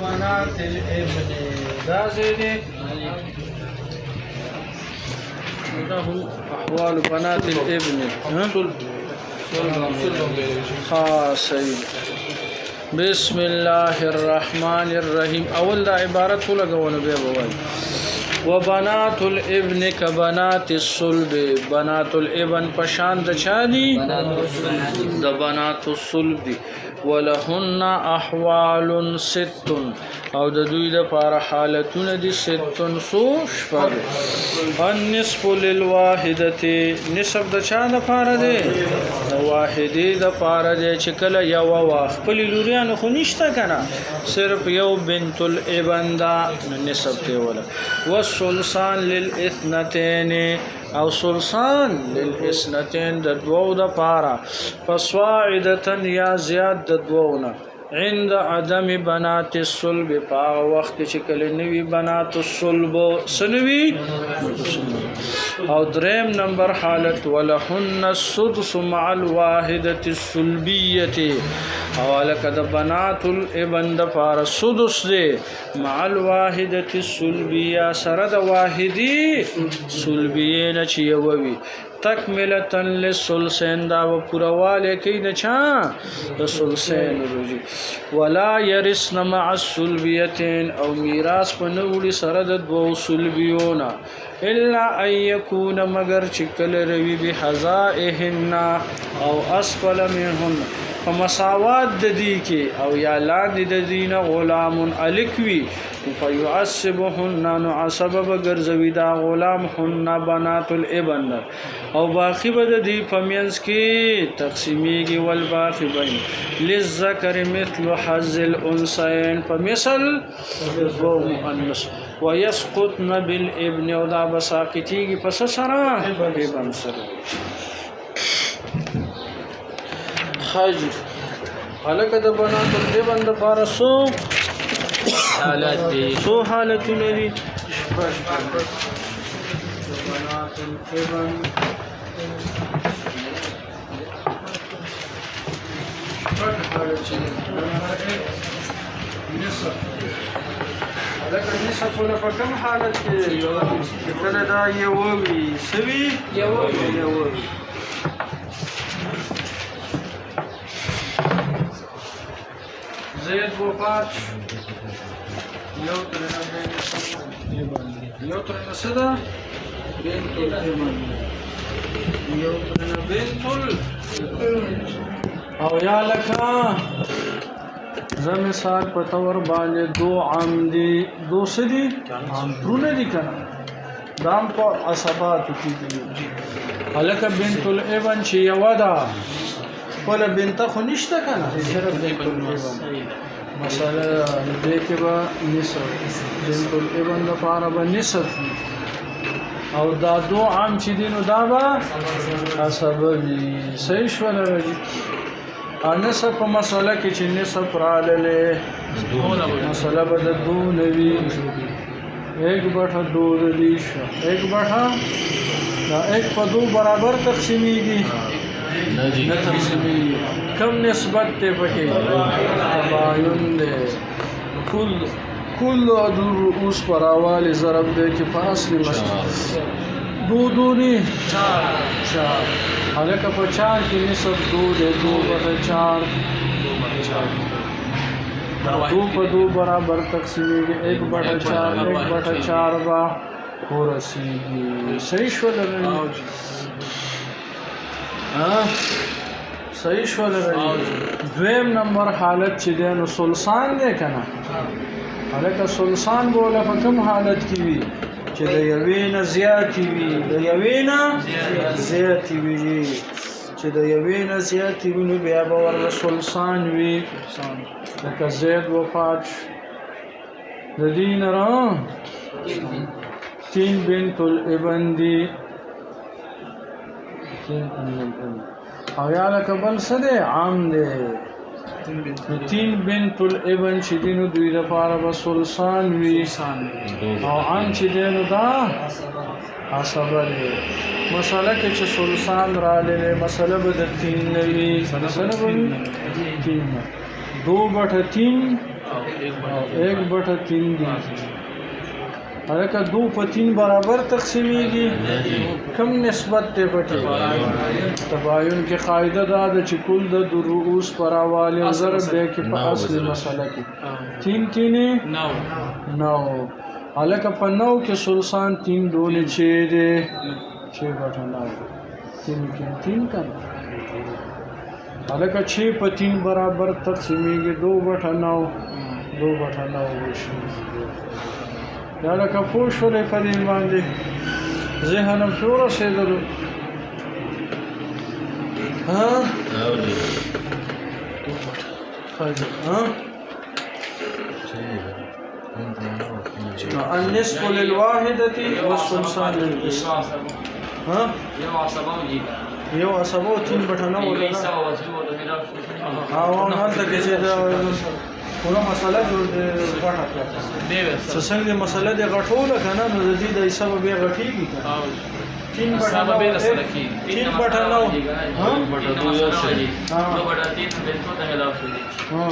بنات الابن دا زیدی احوال بنات الابن خاصی بسم الله الرحمن الرحیم اول دا عبارت لګونه به وای وبنات الابن كبنات الصلب بنات الابن پشان د چادي د بنات الصلب ولهن احوال ست او د دوی د پاره حالتونه دي ستون سو شپږ النصف للواحده نصف د چا د پاره دي د واحده د پاره دي چې کله یو واخ خپل لوريانو خو نشته کنه صرف یو بنت الابن دا نصف دی ولا والثلثان للاثنتين او ثلثان للاثنتين د دوو د پاره فصاعده یا زیاد د دوونه عند عدم بنات الصلب پا وخت چې کله نوی بنات الصلب سنوي او دریم نمبر حالت ولهن السدس مع الواحده الصلبيه او لکه د بنات الابن د فار السدس دی مع الواحده الصلبيه سره د واحدي صلبيه نه چې یووي تکملتا للثلثین دا و پورواله کې نه چا د ثلثین روزي ولا يرثن مع الصلبيتين او میراث په نوړي سره د دوه صلبيونا الا ان يكون مگر چکل روي بحذائهن او اسفل منهن فمساوات د دې کې او یا لاندې د دینه غلام الکوي فيعصبهن نو عصب بغرزوي دا غلام هن بنات الابن او باقی بد دي پمینس کې تقسیمیږي ول باقی بین للذکر مثل حظ الانثيين فمثل ذو مؤنث ويسقطن بالابن او دا بساقطيږي پس سره ابن سره حج حالکه د بنات الابن د فارسو حالات دي سو حالتونه دي بنات الابن نصف لکه نصف ولا په کوم حالت کې کله دا یووي سوي یووي زید وفات یو ترنه صدا بنت الابن یو ترنه بنت او یا لکا زمثال په تور باندې دو عمدي دو سدي عمرونه دي کنه دام په عصبات کې دي الکه بنت الابن چې یو ده ولا بنت خو نشته کنه صرف بنت الابن مثلا دې کې به نصف بنت الابن د پاره به نصف او دا دو عام چې دینو دا به عصبوي صحیح شو راځي انسه په مسله کې چې نصف رااله مسله به د دو نوي ایک بٹھا دو دیش ایک بٹھا دا ایک په دو برابر تقسیمیږي نه تقسیمیږي کم نسبت ته پکې تباین ده کل ادور اوس پر حواله ضرب ده کې په اصلي مسله دو دونی چار حالکه په چار کې نسب دو ده دو بٹھا چار دو په دو برابر تقسیمیږي ایک بٹھا چار ایک بٹھا چار با ورسیږي صحیح شو لري صحیح شو لري دویم نمبر حالت چې ده نو سلسان ده کنه حالکه سلسان بوله په کوم حالت کې وي چې د یوین زیاتی وي د یوین زیاتی وي چې د یوین زیاتی وي نو بیا به ورله سلسان وي لکه زید وفات د دین را تین بنت الابن دی او یا لکه بل څه دی عام دی تین بنت الابن چې دینو دوی د پاره به سلسان وي او عام چې دینو دا عصبه دی مسله کې چې سلسان را لې مسله به د تین نوي مسله به تین دو بٹھا تین 1 بٹا 3 دی الکه 2 په 3 برابر تقسیمیږي کم نسبت ته پټي تباین کې قاعده دا ده چې کل د رؤوس پر حواله ضرب دی کې په اصلي مسله کې 3 9 الکه په 9 کې سلسان 3 دول چې دی 6 بٹا 9 3 کې 3 کړه الکه 6 په 3 برابر تقسیمیږي 2 بٹا 9 وشي یا لکه پوه شولې په دې باندې ذهنم کې ورسېدلو النصف للواحدة والثلثان للإسلام یو عصبو 3 بٹا 9 هلته کې چې پورا مسله جوړ دی غټه کړه څنګه مسله د غټوله کنه نو د دې د حساب به غټیږي 3 بٹا 9 3 بٹا 9 ها بٹا 2 یو شي 2 بٹا 3 د څه ته خلاف شي ها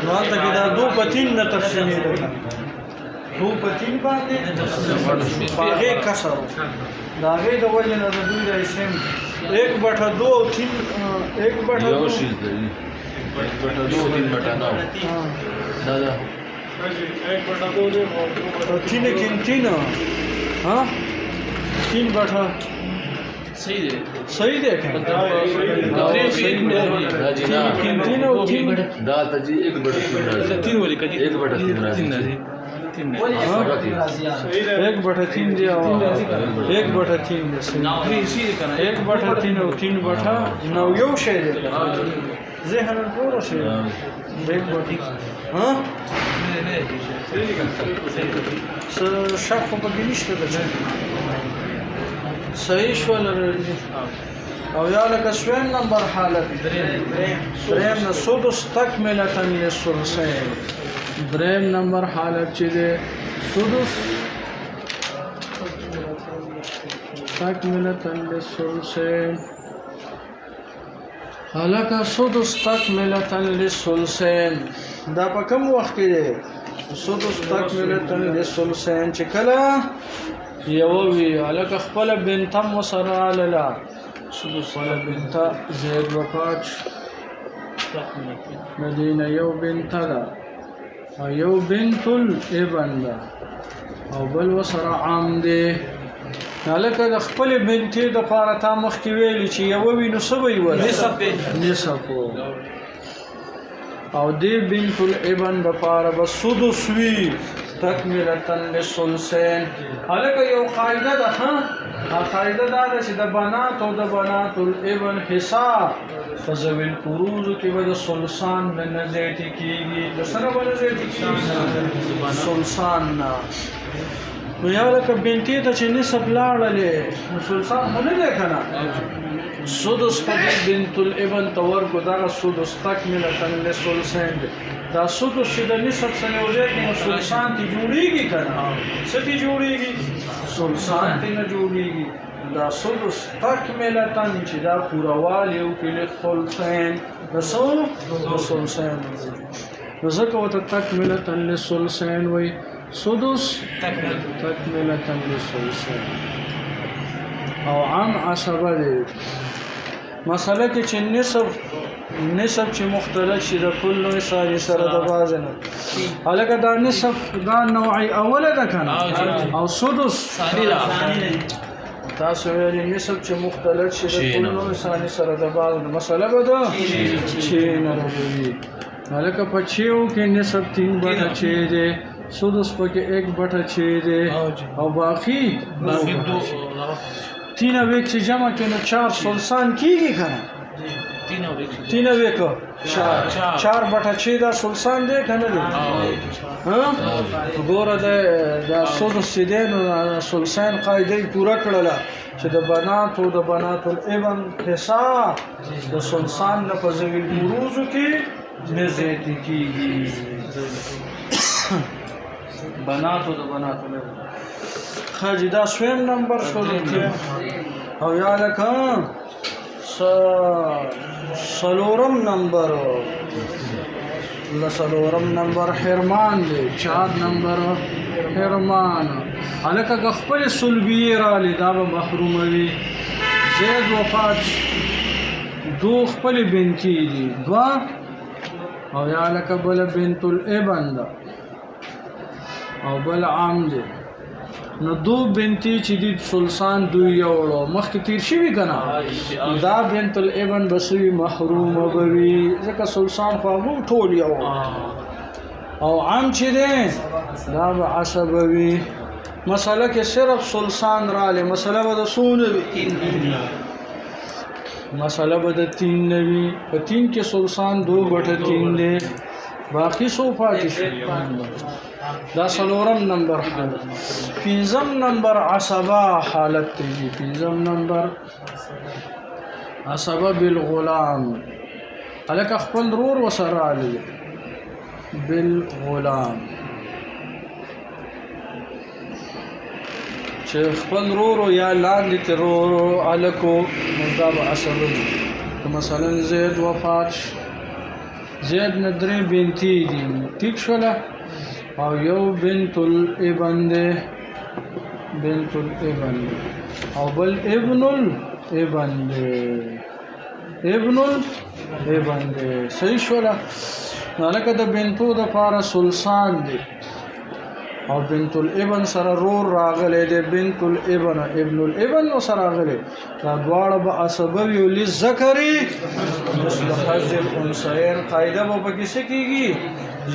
نو ته کې دا 2 په 3 نه تقسیم دی 2 په 3 باندې باغې کسر دا غي د وجه نه د دوی د اسم 1 بٹا 2 او 3 1 بٹا 2 بٹا 2 3 بٹا 9 दादा 1 बटा 2 दे 3 3 हाँ 3 बटा सही दे क्या दादा जी 1 बटा 3 वाली का 1 बटा 3 1 बटा 3 दिया 1 बटा 3 1 बटा 3 और 3 बटा 9 یو شی دی ذهن پورا شي بیگ بټي ها شک په کې نشته ده صحیح شو لري او یا لکه سویم نمبر حالت دریم نه سودس تکملتا للثلثین دریم نمبر حالت چې ده سودس تکملتا للثلثین حالکه سدس تکملتا للثلثین دا په کوم وخت کې دی سدس تکملتا للثلثین چې کله یو وی حالکه خپل بنتم وسره لاله سدس ولا بنت زید وفات مدینه یو بنت دا او یو بنت الابن دا او بل وسره عام دی حالکه د خپل بنتې د پاره تا مخ کې ویل چې یو وینو سوي ولا نصف او دې بنت الابن د پاره بس سدس وی تکملتا للثلثین حالکه یو قاعده ده ها قاعده دا ده چې د بنات او د بنات الابن حساب فذوی الفروض کې به د ثلثان نه زیاتې کیږي د سره به زیاتې کیږي ثلثان نه نو یا لکه بنتې ته چې نسب لاړلې نو ثلثان خو نه دی که نه سدس په بنت الابن ته ورکړو دغه سدس تکملتا للثلثین دی دا سدس چې د نسب سره یو ځای کې نو ثلثان ترې جوړېږي که نه څه ترې جوړېږي ثلثان ترې نه جوړېږي دا سدس تکملتا چې دا پوروالي وکړي للثلثین د څه د ثلثین نو ځکه ورته تکملتا للثلثین وایي سدس تکملتا للثلثین او عام عصبه دی مسئله کې چې نسب چې مختلف شي د کل نوع ثاني سره د باز نه هلکه دا نسب دا نوعی اوله ده که نه او سدس تاسو ویلي نسب چې مختلف شي د کل نوع ثاني سره د باز نه مسئله به ده چې نه راغلي هلکه په چیو کې نسب 3 بٹا 6 دی سدس پکې 1 بٹا 6 دی او باقی 3 او 1 چې جمع کړي نو 4 ثلثان کیږي که نه 3 او 1 4 بٹا 6 دا ثلثان دی که نه دی ګوره دا سدس چې دی نو ثلثین قاعده یې پوره کړله چې د بناتو الابن حساب د ثلثان نه په ذوی الفروضو کې نه زیاتې کیږي بناتو الابن خاجی دا سویم نمبر شروع او یا لکه سلورم نمبر لسلورم نمبر حرمان دی 4 نمبر حرمان الکه خپل صلبیه را لیدا به محروموي زید وفات دو خپل بنتی دي دوا او یا لکه بل بنت الابن ده او بل عام دی نو دو بنتی چې دي سلطان دوی یوړو مخکې تیر شوي که نه دا بنت الابن بسوي محرومه به وي ځکه سلطان خو هغو ټول یو او عام چې دی دا به عصبه وي مسله کې صرف سلطان رالی مسله به د څو نه وي مسله به د 3 نه وي په 3 کې سلطان 2/3 دی باقی سو پاتې شو دا سلورم نمبر حالت 5م نمبر عصبه حالت دی 5م نمبر عصبه بالغلام الک خپل رور وسره علی بالغلام چې خپل رور یا لاندې ترور الکو مذاب عصبه مثلا زید وفات زید ندرې بنتی دي ټیک شوله او یو بنت الابن ده بنت الابن او بل ابن الابن ده ابن الابن ده صحیح شوله لکه د بنتو د پاره سلطان دی او بنت الابن سره رور راغلی دی بنت الابن ابن الابن سره راغلی دا دواړه به عصبه وي للذکري مثل حظ الانثیین قاعده به پکې څه کېږي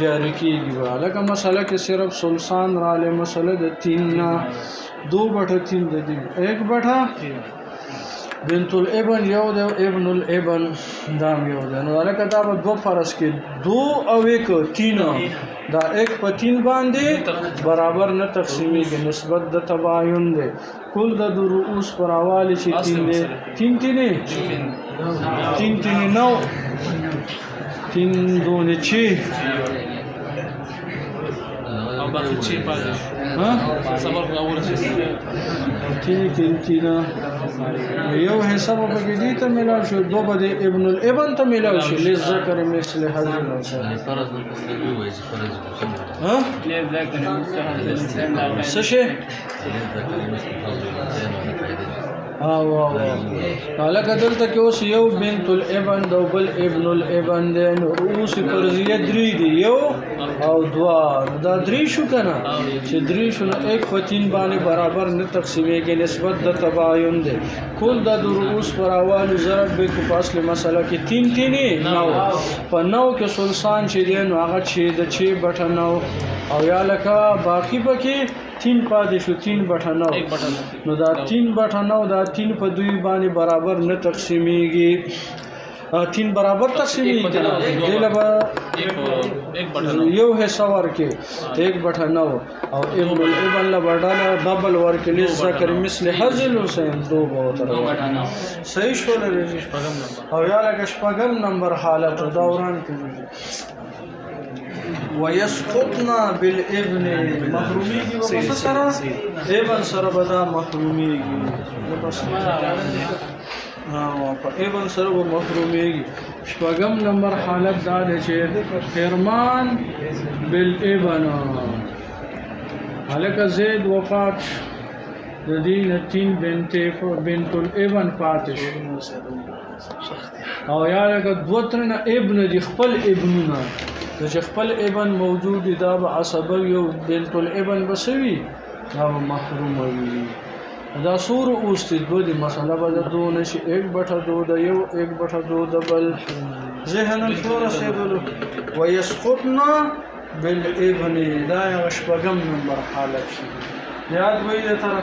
جاری کېږي به لکه مسله کې صرف سلطان رالی مسله د 3 نه 2/3 د دي 1/3 بنت الابن یو د ابن الابن دام یو د نو لکه دا به 2 فرض کې 2 او 1 3 دا 1/3 باندې برابر نه تقسیمیږي نسبت د تباین دی کل د رؤوس پر حواله چې 3 دی 3 9 3 2 او باقي چی پاتې ها صبر په اوله شي تینا یو حساب په کې دي ته ملاو شو دو بده ابن الابن ته ملاو شو للذکر مثل حظ الانثیین فرض من تسليمي ويجي فرض ها للذکر مثل حظ الانثیین څه شي للذكر مثل حظ الانثيين على قاعدته لکه دلته کې اوس یو بنت الابن دو بل ابن الابن دی نو رؤوس فرضیه 3 دی یو او 2 دا 3 شو کنه چې 3 شو نو 1/3 باندې برابر نه تقسیمېږي نسبت د تباین دی کل د رؤوس پر حواله ضرب به کو فاصله مسله کې 3 9 په 9 کې سلطان چې دی نو هغه چې د 6/9 او یا لکه باقی پکې 3 پاتې شو 3/9 نو دا 3/9 دا 3 په 2 باندې برابر نه تقسیمېږي 3 برابر تقسیمېږي دلته یو حصہ ورکې 1/9 او ابن الابن لا بداله ډبل ورکې لذکر مثل حظ الانثیین 2 به تر صحیح شو لري او یا لکه شپږم نمبر حالت دوران کې ويسقطنا بالابن محروميږي وبس سره ابن سره بدا محروميږي بس په ابن سره محروميږي شپږم نمبر حالت دا ده چې حرمان بالابن هلکه زید وفات د دین 3 بنت الابن فاتش او یا لکه 2 ابن دی خپل ابنونه چې خپل ابن موجود دا به عصبه یو بنت الابن بسوي دا محروم وي دا سور اوست دو دی مساله به دو نشي 1/2 د یو 1/2 د بل ذهن شور سیدلو ويسقطنا بالابن دا شپږم نمبر حالت شي یاد وي تر